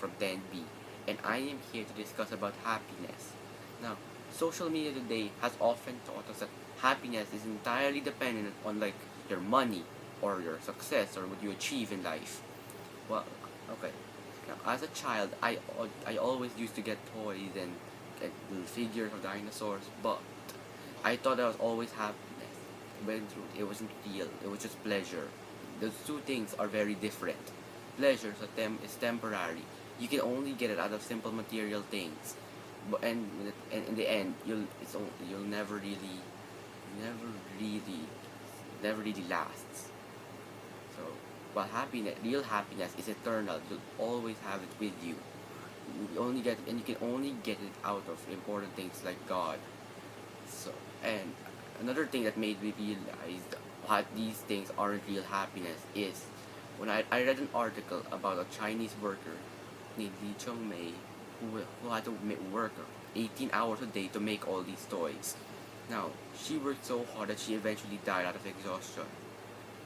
from G10B, and I am here to discuss about happiness. Now, social media today has often taught us that happiness is entirely dependent on your money or your success or what you achieve in life. Well, okay. Now, as a child, I always used to get toys and get little figures of dinosaurs, but I thought I was always happiness. Went through it wasn't real. It was just pleasure. Those two things are very different. Pleasure is temporary. You can only get it out of simple material things, but and in the end, you'll never really, never really lasts. So, but real happiness is eternal. You'll always have it with you. You can only get it out of important things like God. So, and another thing that made me realize what these things aren't real happiness is when I read an article about a Chinese worker named Li Chongmei who had to work 18 hours a day to make all these toys. Now, she worked so hard that she eventually died out of exhaustion.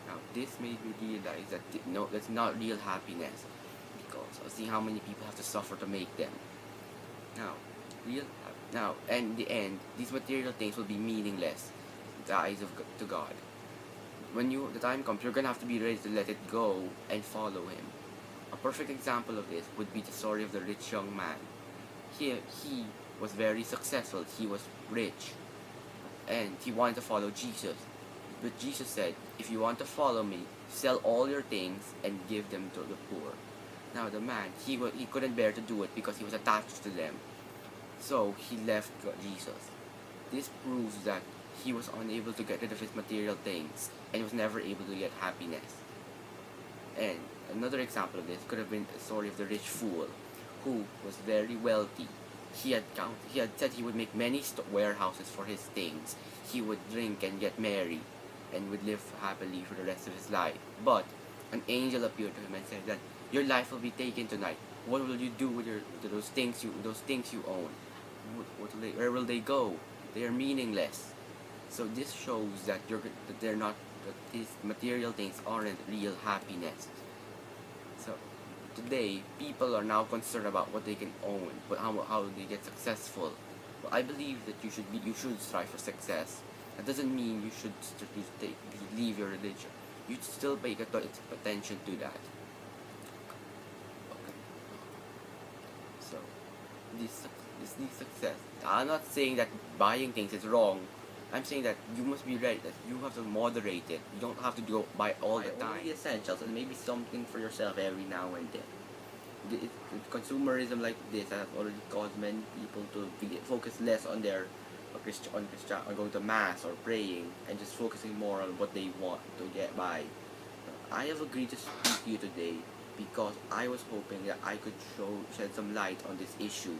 Now, this made me realize that no, that's not real happiness because I see how many people have to suffer to make them. Now, in the end, these material things will be meaningless in the eyes of to God. When the time comes, you're gonna have to be ready to let it go and follow Him. A perfect example of this would be the story of the rich young man. He was very successful. He was rich, and he wanted to follow Jesus. But Jesus said, "If you want to follow me, sell all your things and give them to the poor." Now the man, he couldn't bear to do it because he was attached to them. So he left Jesus. This proves that he was unable to get rid of his material things and was never able to get happiness. And another example of this could have been the story of the rich fool who was very wealthy. He had said he would make many warehouses for his things. He would drink and get married and would live happily for the rest of his life. But an angel appeared to him and said that your life will be taken tonight. What will you do with those things you own? Where will they go? They are meaningless. So this shows that that these material things aren't real happiness. So today, people are now concerned about what they can own, but how they get successful. Well, I believe that you should strive for success. That doesn't mean you should leave your religion. You should still pay attention to that. Okay. So this success. I'm not saying that buying things is wrong. I'm saying that you must be ready, that you have to moderate it. You don't have to go buy all the time. Only essentials and maybe something for yourself every now and then. Consumerism like this has already caused many people to focus less on their on going to mass or praying and just focusing more on what they want to get by. I have agreed to speak to you today because I was hoping that I could shed some light on this issue.